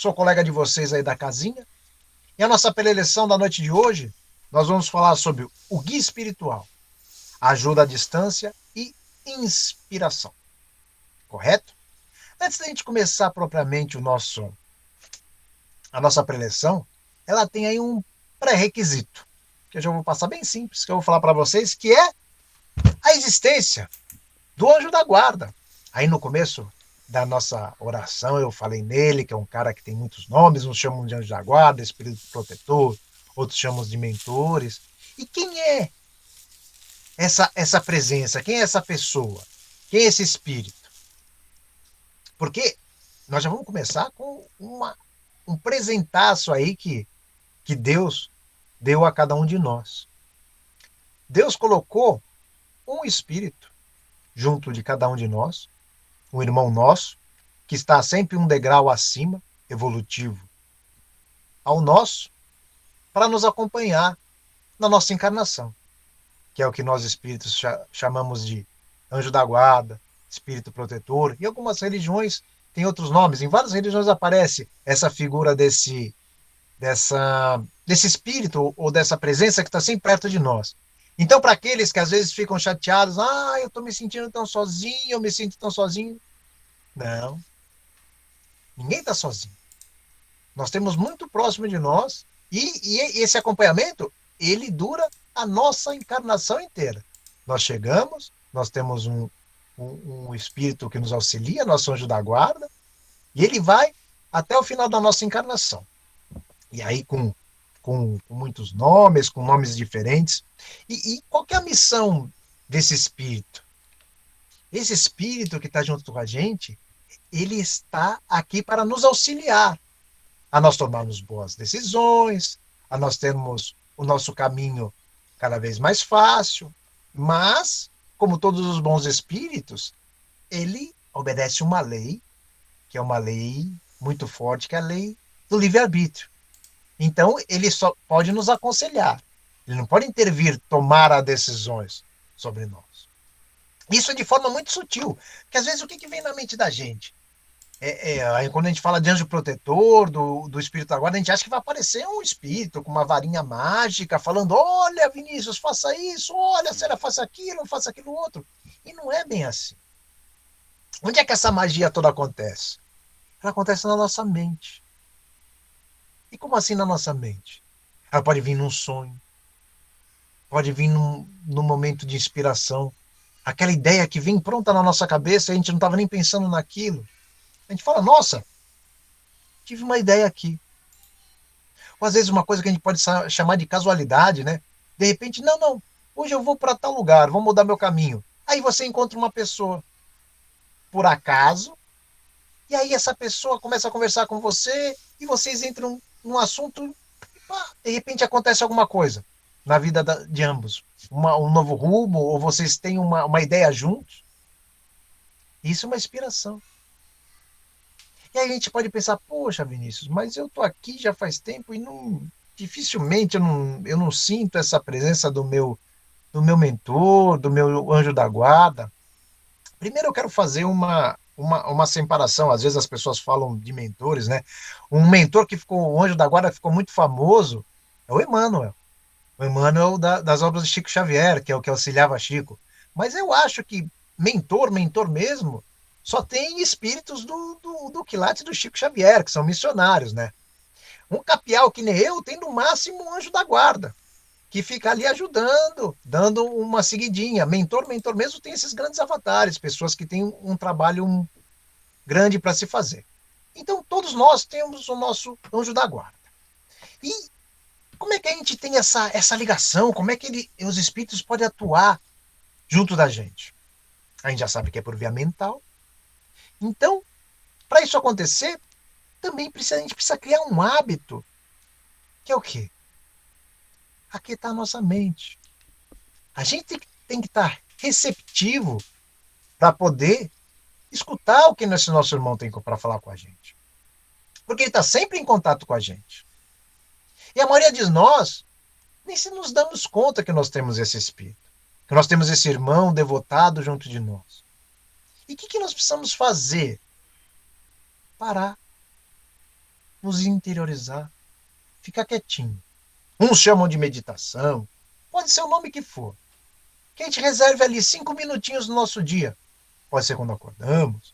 sou colega de vocês aí da casinha. E a nossa preleção da noite de hoje, nós vamos falar sobre o guia espiritual, ajuda à distância e inspiração, correto? Antes da gente começar propriamente a nossa preleção, ela tem aí um pré-requisito, que eu já vou passar bem simples, que eu vou falar para vocês, que é a existência do anjo da guarda. Aí no começo da nossa oração eu falei nele, que é um cara que tem muitos nomes, uns chamam de anjo da guarda, espírito protetor, outros chamam de mentores. E quem é essa presença? Quem é essa pessoa? Quem é esse espírito? Porque nós já vamos começar com um presentaço aí que Deus deu a cada um de nós. Deus colocou um espírito junto de cada um de nós, um irmão nosso, que está sempre um degrau acima, evolutivo, ao nosso, para nos acompanhar na nossa encarnação, que é o que nós espíritos chamamos de anjo da guarda, espírito protetor, e algumas religiões têm outros nomes. Em várias religiões aparece essa figura desse espírito ou dessa presença que está sempre perto de nós. Então, para aqueles que às vezes ficam chateados, eu estou me sentindo tão sozinho, eu me sinto tão sozinho. Não, ninguém está sozinho. Nós temos muito próximo de nós e esse acompanhamento, ele dura a nossa encarnação inteira. Nós chegamos, nós temos um espírito que nos auxilia, nosso anjo da guarda, e ele vai até o final da nossa encarnação. E aí com muitos nomes, com nomes diferentes. E qual que é a missão desse espírito? Esse espírito que está junto com a gente, ele está aqui para nos auxiliar a nós tomarmos boas decisões, a nós termos o nosso caminho cada vez mais fácil, mas, como todos os bons espíritos, ele obedece uma lei, que é uma lei muito forte, que é a lei do livre-arbítrio. Então, ele só pode nos aconselhar. Ele não pode intervir, tomar as decisões sobre nós. Isso é de forma muito sutil, porque às vezes o que vem na mente da gente? Aí quando a gente fala de anjo protetor, do espírito da guarda, a gente acha que vai aparecer um espírito com uma varinha mágica, falando: olha, Vinícius, faça isso, olha, Sera, faça aquilo outro. E não é bem assim. Onde é que essa magia toda acontece? Ela acontece na nossa mente. E como assim na nossa mente? Ela pode vir num sonho, pode vir num momento de inspiração. Aquela ideia que vem pronta na nossa cabeça, a gente não estava nem pensando naquilo. A gente fala: nossa, tive uma ideia aqui. Ou às vezes uma coisa que a gente pode chamar de casualidade, né? De repente, não, hoje eu vou para tal lugar, vou mudar meu caminho. Aí você encontra uma pessoa, por acaso, e aí essa pessoa começa a conversar com você, e vocês entram num assunto, e pá, de repente acontece alguma coisa na vida de ambos. Um novo rumo, ou vocês têm uma ideia juntos. Isso é uma inspiração. E aí a gente pode pensar: poxa, Vinícius, mas eu tô aqui já faz tempo e dificilmente eu não sinto essa presença do meu mentor, do meu anjo da guarda. Primeiro eu quero fazer uma separação. Às vezes as pessoas falam de mentores, né? Um mentor que ficou, o anjo da guarda ficou muito famoso é o Emmanuel. O Emmanuel das obras de Chico Xavier, que é o que auxiliava Chico. Mas eu acho que mentor mesmo, só tem espíritos do quilate do Chico Xavier, que são missionários, né? Um capial que nem eu tem no máximo um anjo da guarda, que fica ali ajudando, dando uma seguidinha. Mentor mesmo tem esses grandes avatares, pessoas que têm um trabalho grande para se fazer. Então, todos nós temos o nosso anjo da guarda. E como é que a gente tem essa ligação? Como é que os espíritos podem atuar junto da gente? A gente já sabe que é por via mental. Então, para isso acontecer, também a gente precisa criar um hábito, que é o quê? Aquietar a nossa mente. A gente tem que estar receptivo para poder escutar o que esse nosso irmão tem para falar com a gente. Porque ele está sempre em contato com a gente. E a maioria de nós nem se nos damos conta que nós temos esse espírito, que nós temos esse irmão devotado junto de nós. E o que nós precisamos fazer? Parar. vos interiorizar, ficar quietinho. Uns chamam de meditação, pode ser o nome que for. Que a gente reserve ali 5 minutinhos do nosso dia. Pode ser quando acordamos,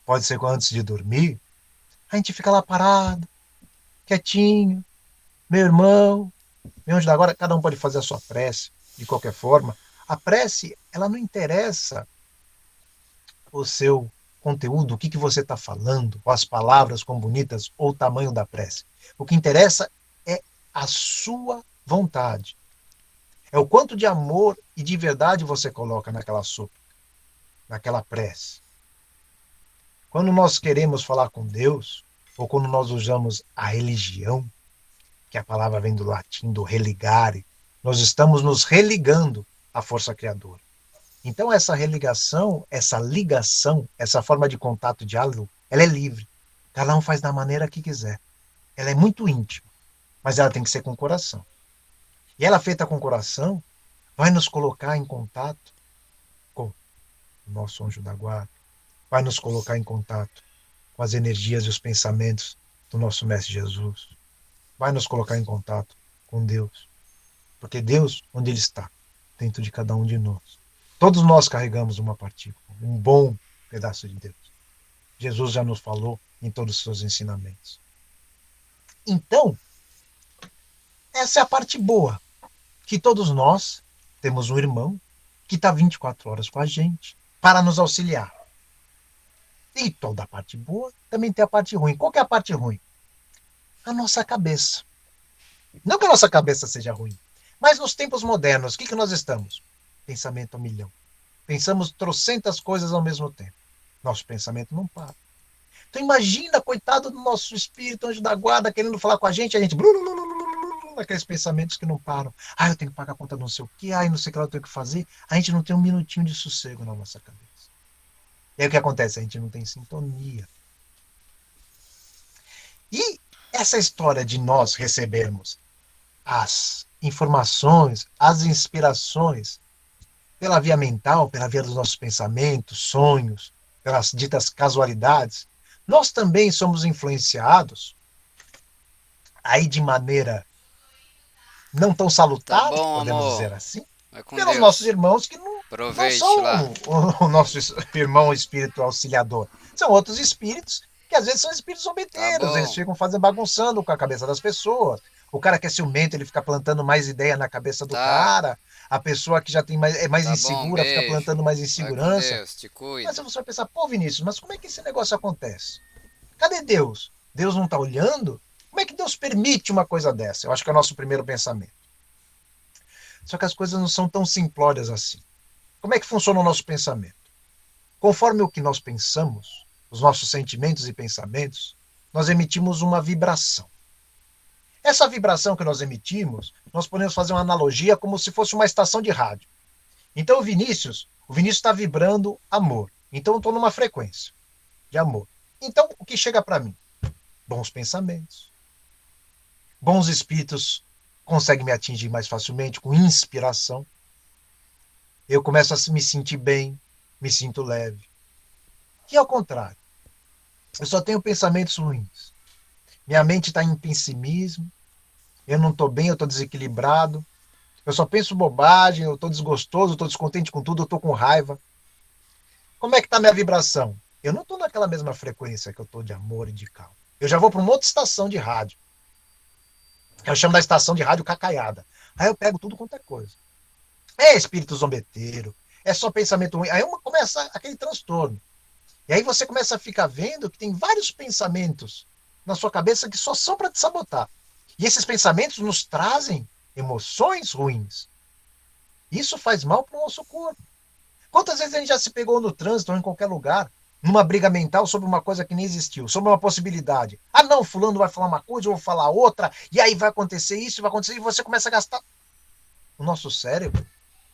pode ser antes de dormir. A gente fica lá parado, quietinho. Meu irmão, meu anjo da guarda, cada um pode fazer a sua prece, de qualquer forma. A prece, ela não interessa o seu conteúdo, o que você está falando, ou as palavras quão bonitas, ou o tamanho da prece. O que interessa é a sua vontade. É o quanto de amor e de verdade você coloca naquela súplica, naquela prece. Quando nós queremos falar com Deus, ou quando nós usamos a religião, que a palavra vem do latim, do religare, nós estamos nos religando à força criadora. Então, essa religação, essa ligação, essa forma de contato, diálogo, ela é livre. Cada um faz da maneira que quiser. Ela é muito íntima, mas ela tem que ser com o coração. E ela feita com o coração, vai nos colocar em contato com o nosso anjo da guarda, vai nos colocar em contato com as energias e os pensamentos do nosso Mestre Jesus, vai nos colocar em contato com Deus. Porque Deus, onde Ele está? Dentro de cada um de nós. Todos nós carregamos uma partícula, um bom pedaço de Deus. Jesus já nos falou em todos os seus ensinamentos. Então, essa é a parte boa, que todos nós temos um irmão que está 24 horas com a gente para nos auxiliar. E toda a parte boa também tem a parte ruim. Qual que é a parte ruim? A nossa cabeça. Não que a nossa cabeça seja ruim, mas nos tempos modernos, o que nós estamos? Pensamento a milhão. Pensamos trocentas coisas ao mesmo tempo. Nosso pensamento não para. Então imagina, coitado do nosso espírito, anjo da guarda, querendo falar com a gente aqueles pensamentos que não param. Eu tenho que pagar a conta não sei o quê, não sei o que lá eu tenho que fazer. A gente não tem um minutinho de sossego na nossa cabeça. E aí o que acontece? A gente não tem sintonia. E essa história de nós recebermos as informações, as inspirações pela via mental, pela via dos nossos pensamentos, sonhos, pelas ditas casualidades, nós também somos influenciados aí de maneira não tão salutar, Tá bom, podemos amor. dizer assim, Vai com pelos nossos Deus. irmãos que não Aproveite lá. são o nosso irmão espírito auxiliador. São outros espíritos que às vezes são espíritos Tá zombeteiros, eles bom. ficam fazendo bagunçando com a cabeça das pessoas. O cara que é ciumento, ele fica plantando mais ideia na cabeça do Tá. cara. A pessoa que já tem é mais Tá bom. insegura, fica Beijo. plantando mais Vai com insegurança. Deus. Te Mas cuida. você vai pensar, pô, Vinícius, mas como é que esse negócio acontece? Cadê Deus? Deus não está olhando? Como é que Deus permite uma coisa dessa? Eu acho que é o nosso primeiro pensamento. Só que as coisas não são tão simplórias assim. Como é que funciona o nosso pensamento? Conforme o que nós pensamos, os nossos sentimentos e pensamentos, nós emitimos uma vibração. Essa vibração que nós emitimos, nós podemos fazer uma analogia como se fosse uma estação de rádio. Então o Vinícius está vibrando amor. Então eu estou numa frequência de amor. Então o que chega para mim? Bons pensamentos. Bons espíritos conseguem me atingir mais facilmente com inspiração. Eu começo a me sentir bem, me sinto leve. E ao contrário, eu só tenho pensamentos ruins. Minha mente está em pessimismo, eu não estou bem, eu estou desequilibrado, eu só penso bobagem, eu estou desgostoso, eu estou descontente com tudo, eu estou com raiva. Como é que está a minha vibração? Eu não estou naquela mesma frequência que eu estou de amor e de calma. Eu já vou para uma outra estação de rádio. Eu chamo da estação de rádio cacaiada. Aí eu pego tudo quanto é coisa. É espírito zombeteiro, é só pensamento ruim. Aí começa aquele transtorno. E aí você começa a ficar vendo que tem vários pensamentos na sua cabeça que só são para te sabotar. E esses pensamentos nos trazem emoções ruins. Isso faz mal para o nosso corpo. Quantas vezes a gente já se pegou no trânsito ou em qualquer lugar, numa briga mental sobre uma coisa que nem existiu, sobre uma possibilidade. Não, fulano vai falar uma coisa, eu vou falar outra, e aí vai acontecer isso, vai acontecer, e você começa a gastar. O nosso cérebro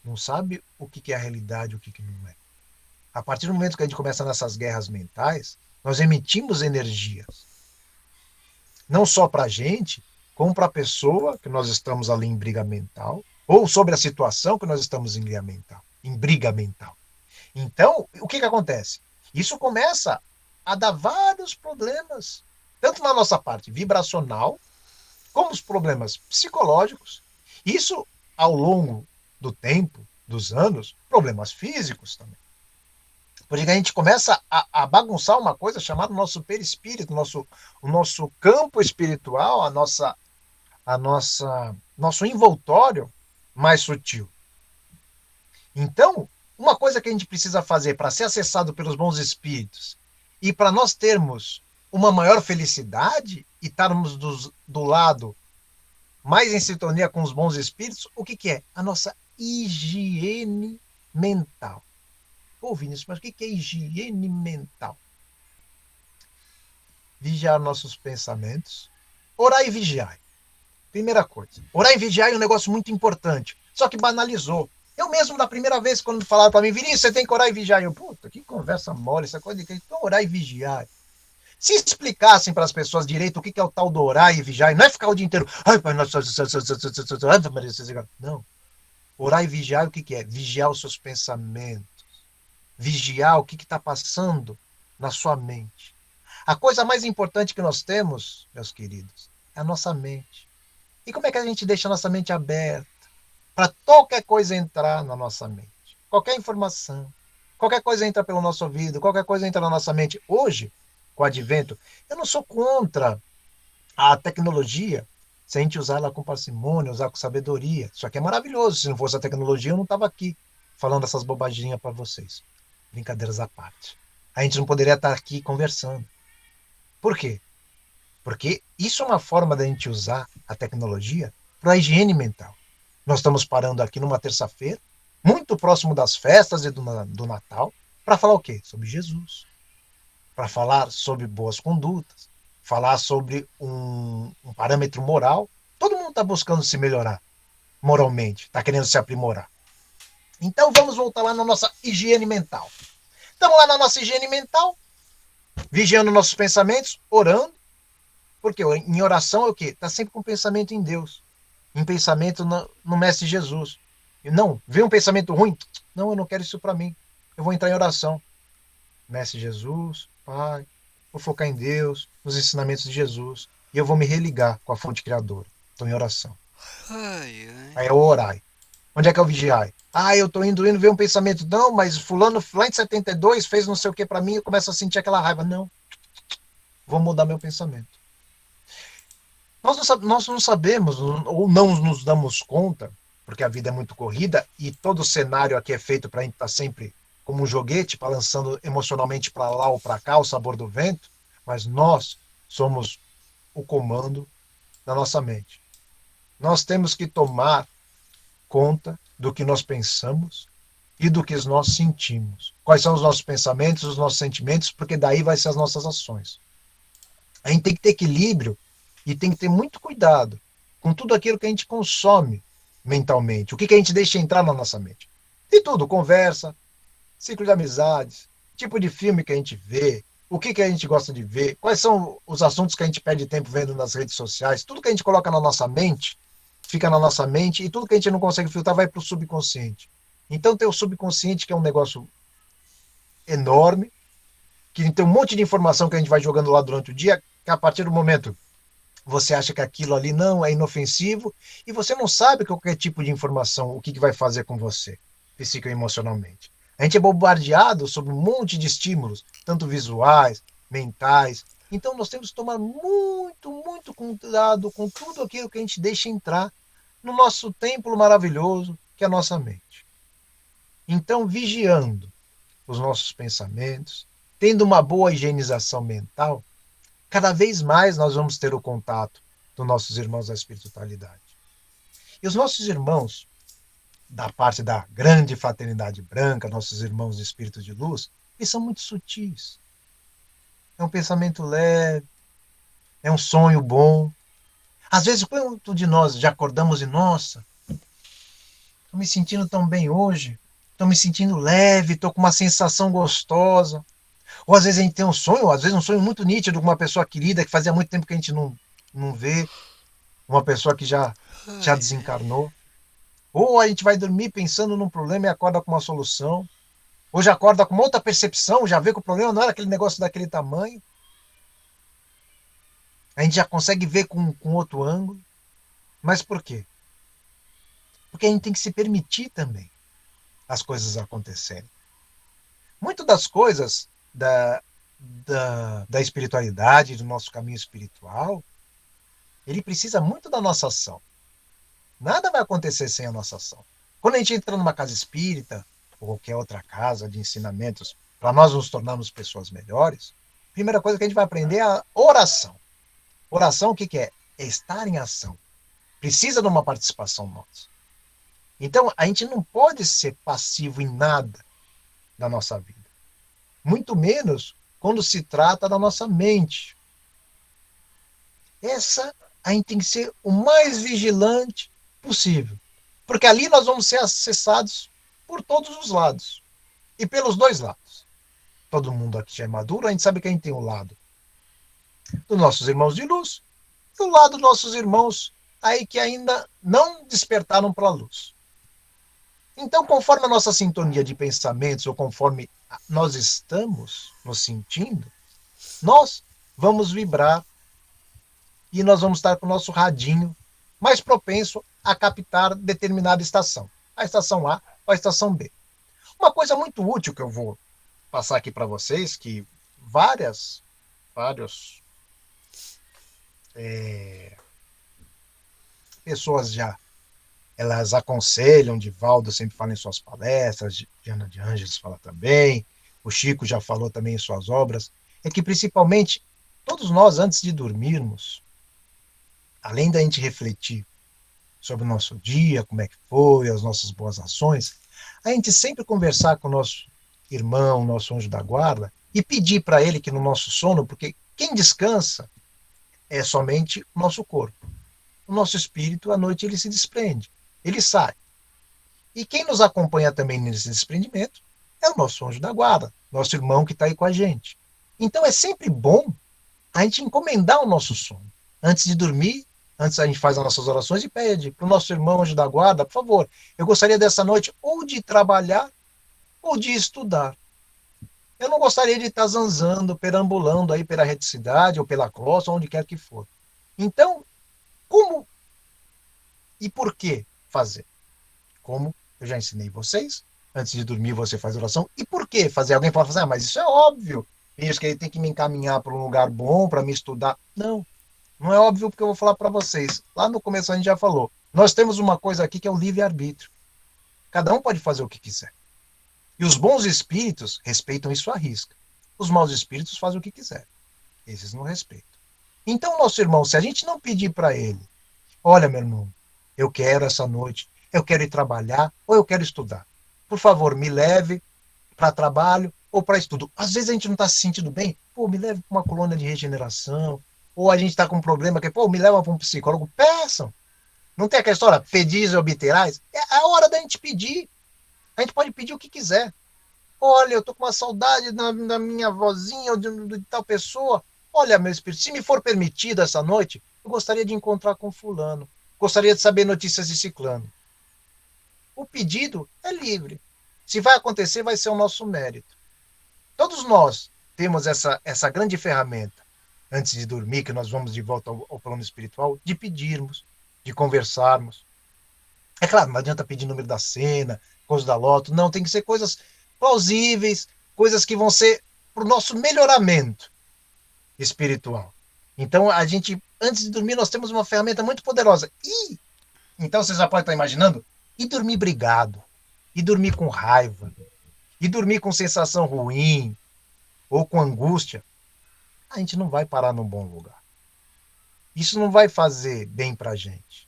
não sabe o que é a realidade e o que não é. A partir do momento que a gente começa nessas guerras mentais, nós emitimos energias. Não só para a gente, como para a pessoa que nós estamos ali em briga mental, ou sobre a situação que nós estamos em briga mental. Então, o que acontece? Isso começa a dar vários problemas tanto na nossa parte vibracional, como os problemas psicológicos, isso ao longo do tempo, dos anos, problemas físicos também. Porque a gente começa a bagunçar uma coisa chamada nosso perispírito, o nosso campo espiritual, nosso envoltório mais sutil. Então, uma coisa que a gente precisa fazer para ser acessado pelos bons espíritos e para nós termos uma maior felicidade e estarmos do lado mais em sintonia com os bons espíritos, o que é? A nossa higiene mental. Pô, Vinícius, mas o que é higiene mental? Vigiar nossos pensamentos. Orar e vigiar. Primeira coisa. Orar e vigiar é um negócio muito importante. Só que banalizou. Eu mesmo, da primeira vez, quando falaram para mim, Vinícius, você tem que orar e vigiar. Eu, puta, que conversa mole, essa coisa de que então, orar e vigiar. Se explicassem para as pessoas direito o que é o tal do orar e vigiar, não é ficar o dia inteiro. Não. Orar e vigiar, o que é? Vigiar os seus pensamentos. Vigiar o que está passando na sua mente. A coisa mais importante que nós temos, meus queridos, é a nossa mente. E como é que a gente deixa a nossa mente aberta para qualquer coisa entrar na nossa mente? Qualquer informação, qualquer coisa entra pelo nosso ouvido, qualquer coisa entra na nossa mente. Hoje, com o advento, eu não sou contra a tecnologia, se a gente usar ela com parcimônia, usar com sabedoria. Isso aqui é maravilhoso. Se não fosse a tecnologia, eu não estava aqui falando essas bobaginhas para vocês. Brincadeiras à parte. A gente não poderia estar aqui conversando. Por quê? Porque isso é uma forma da gente usar a tecnologia para a higiene mental. Nós estamos parando aqui numa terça-feira, muito próximo das festas e do Natal, para falar o quê? Sobre Jesus. Para falar sobre boas condutas, falar sobre um parâmetro moral. Todo mundo está buscando se melhorar moralmente, está querendo se aprimorar. Então vamos voltar lá na nossa higiene mental. Estamos lá na nossa higiene mental, vigiando nossos pensamentos, orando, porque em oração é o quê? Está sempre com pensamento em Deus, em pensamento no Mestre Jesus. E não, vê um pensamento ruim, não, eu não quero isso para mim, eu vou entrar em oração. Mestre Jesus, Pai, vou focar em Deus, nos ensinamentos de Jesus, e eu vou me religar com a fonte criadora. Estou em oração. Ai, ai. Aí eu orai. Onde é que eu vigiai? Ah, eu estou indo ver um pensamento. Não, mas fulano lá em 72 fez não sei o que para mim, eu começo a sentir aquela raiva. Não, vou mudar meu pensamento. Nós não sabemos, ou não nos damos conta, porque a vida é muito corrida, e todo o cenário aqui é feito para a gente estar sempre como um joguete, balançando emocionalmente para lá ou para cá, o sabor do vento, mas nós somos o comando da nossa mente. Nós temos que tomar conta do que nós pensamos e do que nós sentimos. Quais são os nossos pensamentos, os nossos sentimentos, porque daí vai ser as nossas ações. A gente tem que ter equilíbrio e tem que ter muito cuidado com tudo aquilo que a gente consome mentalmente. O que a gente deixa entrar na nossa mente. E tudo, conversa, ciclo de amizades, tipo de filme que a gente vê, o que a gente gosta de ver, quais são os assuntos que a gente perde tempo vendo nas redes sociais, tudo que a gente coloca na nossa mente, fica na nossa mente, e tudo que a gente não consegue filtrar vai para o subconsciente. Então tem o subconsciente, que é um negócio enorme, que tem um monte de informação que a gente vai jogando lá durante o dia, que a partir do momento você acha que aquilo ali não é inofensivo, e você não sabe qualquer tipo de informação, o que vai fazer com você, psicoemocionalmente. A gente é bombardeado sobre um monte de estímulos, tanto visuais, mentais. Então nós temos que tomar muito, muito cuidado com tudo aquilo que a gente deixa entrar no nosso templo maravilhoso, que é a nossa mente. Então, vigiando os nossos pensamentos, tendo uma boa higienização mental, cada vez mais nós vamos ter o contato dos nossos irmãos da espiritualidade. E os nossos irmãos, da parte da grande fraternidade branca, nossos irmãos de espírito de luz, eles são muito sutis. É um pensamento leve, é um sonho bom. Às vezes, quanto de nós já acordamos e, nossa, estou me sentindo tão bem hoje, estou me sentindo leve, estou com uma sensação gostosa. Ou às vezes a gente tem um sonho, às vezes um sonho muito nítido com uma pessoa querida que fazia muito tempo que a gente não vê, uma pessoa que já Ai, ai. desencarnou. Ou a gente vai dormir pensando num problema e acorda com uma solução. Ou já acorda com outra percepção, já vê que o problema não era aquele negócio daquele tamanho. A gente já consegue ver com outro ângulo. Mas por quê? Porque a gente tem que se permitir também as coisas acontecerem. Muito das coisas da espiritualidade, do nosso caminho espiritual, ele precisa muito da nossa ação. Nada vai acontecer sem a nossa ação. Quando a gente entra numa casa espírita, ou qualquer outra casa de ensinamentos, para nós nos tornarmos pessoas melhores, a primeira coisa que a gente vai aprender é a oração. Oração, o que, que é? É estar em ação. Precisa de uma participação nossa. Então, a gente não pode ser passivo em nada da nossa vida. Muito menos quando se trata da nossa mente. Essa a gente tem que ser o mais vigilante possível. Porque ali nós vamos ser acessados por todos os lados. E pelos dois lados. Todo mundo aqui já é maduro, a gente sabe que a gente tem o lado dos nossos irmãos de luz e o lado dos nossos irmãos aí que ainda não despertaram para a luz. Então, conforme a nossa sintonia de pensamentos, ou conforme nós estamos nos sentindo, nós vamos vibrar e nós vamos estar com o nosso radinho mais propenso a captar determinada estação. A estação A ou a estação B. Uma coisa muito útil que eu vou passar aqui para vocês, que vários pessoas já elas aconselham, Divaldo sempre fala em suas palestras, Diana de Ângeles fala também, o Chico já falou também em suas obras, é que principalmente todos nós, antes de dormirmos, além da gente refletir sobre o nosso dia, como é que foi, as nossas boas ações, a gente sempre conversar com o nosso irmão, nosso anjo da guarda, e pedir para ele que no nosso sono, porque quem descansa é somente o nosso corpo. O nosso espírito, à noite, ele se desprende, ele sai. E quem nos acompanha também nesse desprendimento é o nosso anjo da guarda, nosso irmão que está aí com a gente. Então é sempre bom a gente encomendar o nosso sono. Antes de dormir, antes a gente faz as nossas orações e pede para o nosso irmão anjo da guarda, por favor, eu gostaria dessa noite ou de trabalhar ou de estudar. Eu não gostaria de estar zanzando, perambulando aí pela reticidade ou pela costa, onde quer que for. Então, como e por que fazer? Como eu já ensinei vocês, antes de dormir você faz oração. E por que fazer? Alguém pode fazer, mas isso é óbvio. Isso que ele tem que me encaminhar para um lugar bom, para me estudar. Não, não é óbvio porque eu vou falar para vocês. Lá no começo a gente já falou. Nós temos uma coisa aqui que é o livre-arbítrio. Cada um pode fazer o que quiser. E os bons espíritos respeitam isso à risca. Os maus espíritos fazem o que quiser. Esses não respeitam. Então, nosso irmão, se a gente não pedir para ele, olha, meu irmão, eu quero essa noite, eu quero ir trabalhar ou eu quero estudar. Por favor, me leve para trabalho ou para estudo. Às vezes a gente não está se sentindo bem, pô, me leve para uma colônia de regeneração, ou a gente está com um problema que, pô, me leva para um psicólogo. Peçam. Não tem aquela história, pedis e obterás? É a hora da gente pedir. A gente pode pedir o que quiser. Olha, eu tô com uma saudade da minha vozinha ou de tal pessoa. Olha, meu espírito, se me for permitido essa noite, eu gostaria de encontrar com fulano. Gostaria de saber notícias de ciclano. O pedido é livre. Se vai acontecer, vai ser o nosso mérito. Todos nós temos essa grande ferramenta, antes de dormir, que nós vamos de volta ao plano espiritual, de pedirmos, de conversarmos. É claro, não adianta pedir número da cena, coisa da loto, não, tem que ser coisas plausíveis, coisas que vão ser para o nosso melhoramento espiritual. Então, a gente, antes de dormir, nós temos uma ferramenta muito poderosa. E, então, você já pode estar imaginando, e dormir brigado, e dormir com raiva, e dormir com sensação ruim, ou com angústia, a gente não vai parar num bom lugar. Isso não vai fazer bem pra gente.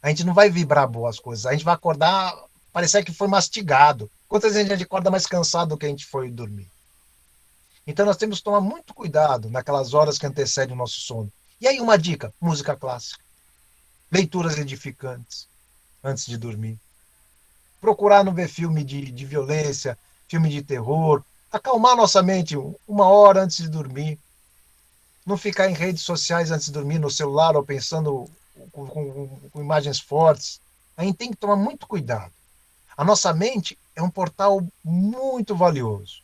A gente não vai vibrar boas coisas. A gente vai acordar, parecer que foi mastigado. Quantas vezes a gente acorda mais cansado do que a gente foi dormir? Então nós temos que tomar muito cuidado naquelas horas que antecedem o nosso sono. E aí uma dica, música clássica. Leituras edificantes antes de dormir. Procurar não ver filme de violência, filme de terror. Acalmar nossa mente 1 hora antes de dormir. Não ficar em redes sociais antes de dormir, no celular ou pensando com imagens fortes. A gente tem que tomar muito cuidado. A nossa mente é um portal muito valioso.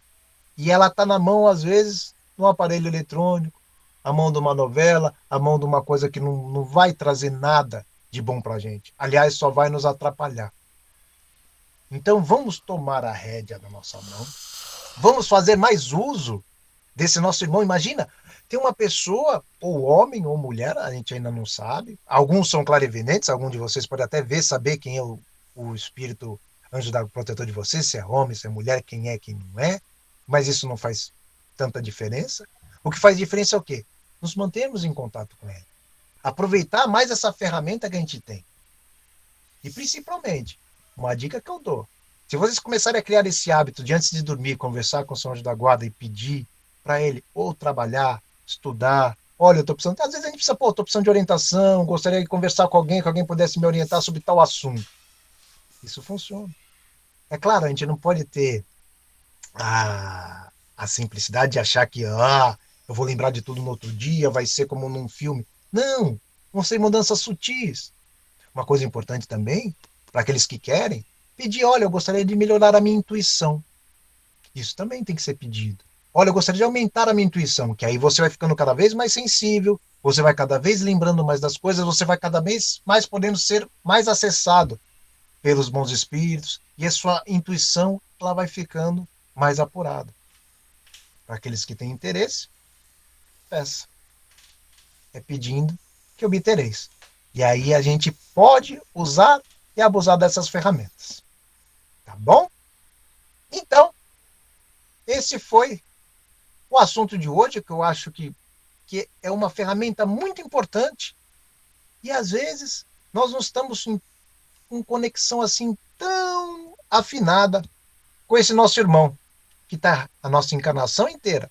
E ela está na mão, às vezes, no aparelho eletrônico, a mão de uma novela, a mão de uma coisa que não vai trazer nada de bom para a gente. Aliás, só vai nos atrapalhar. Então vamos tomar a rédea na nossa mão, vamos fazer mais uso desse nosso irmão. Imagina, tem uma pessoa, ou homem ou mulher, a gente ainda não sabe. Alguns são clarividentes, algum de vocês pode até ver, saber quem é o espírito anjo da protetor de vocês, se é homem, se é mulher, quem não é. Mas isso não faz tanta diferença. O que faz diferença é o quê? Nos mantermos em contato com ele. Aproveitar mais essa ferramenta que a gente tem. E principalmente, uma dica que eu dou. Se vocês começarem a criar esse hábito de antes de dormir, conversar com o seu anjo da guarda e pedir para ele ou trabalhar, estudar. Olha, eu tô precisando. Às vezes a gente precisa, pô, tô precisando de orientação, gostaria de conversar com alguém, que alguém pudesse me orientar sobre tal assunto. Isso funciona. É claro, a gente não pode ter a simplicidade de achar que eu vou lembrar de tudo no outro dia, vai ser como num filme. Não, vão ser mudanças sutis. Uma coisa importante também, para aqueles que querem, pedir, olha, eu gostaria de melhorar a minha intuição. Isso também tem que ser pedido. Olha, eu gostaria de aumentar a minha intuição, que aí você vai ficando cada vez mais sensível, você vai cada vez lembrando mais das coisas, você vai cada vez mais podendo ser mais acessado pelos bons espíritos, e a sua intuição ela vai ficando mais apurada. Para aqueles que têm interesse, peça. É pedindo que obtereis. E aí a gente pode usar e abusar dessas ferramentas. Tá bom? Então, esse foi o assunto de hoje, que eu acho que é uma ferramenta muito importante. E às vezes nós não estamos com conexão assim tão afinada com esse nosso irmão, que está a nossa encarnação inteira.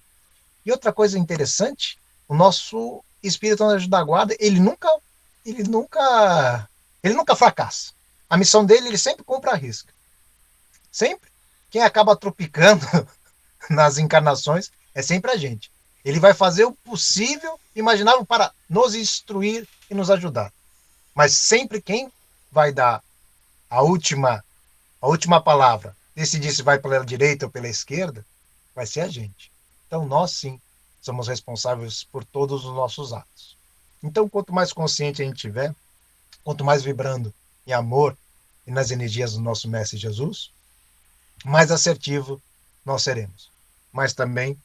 E outra coisa interessante, o nosso espírito anjo da guarda, ele nunca, ele nunca fracassa. A missão dele, ele sempre cumpre a risca. Sempre. Quem acaba tropicando nas encarnações é sempre a gente. Ele vai fazer o possível, imaginável, para nos instruir e nos ajudar. Mas sempre quem vai dar a última palavra, decidir se vai pela direita ou pela esquerda, vai ser a gente. Então nós sim somos responsáveis por todos os nossos atos. Então quanto mais consciente a gente tiver, quanto mais vibrando em amor e nas energias do nosso Mestre Jesus, mais assertivo nós seremos. Mas também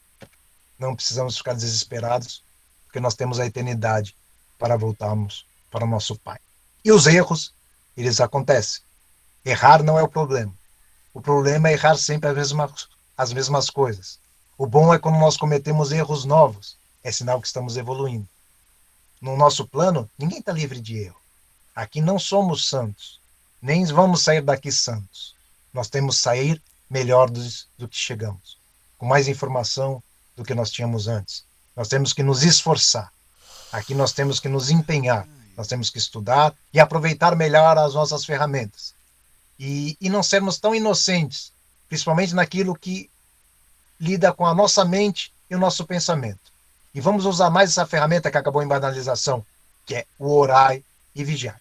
não precisamos ficar desesperados, porque nós temos a eternidade para voltarmos para o nosso Pai. E os erros, eles acontecem. Errar não é o problema. O problema é errar sempre as mesmas coisas. O bom é quando nós cometemos erros novos. É sinal que estamos evoluindo. No nosso plano, ninguém está livre de erro. Aqui não somos santos. Nem vamos sair daqui santos. Nós temos que sair melhor do que chegamos. Com mais informação do que nós tínhamos antes. Nós temos que nos esforçar. Aqui nós temos que nos empenhar. Nós temos que estudar e aproveitar melhor as nossas ferramentas. E não sermos tão inocentes, principalmente naquilo que lida com a nossa mente e o nosso pensamento. E vamos usar mais essa ferramenta que acabou em banalização, que é o orai e vigiar.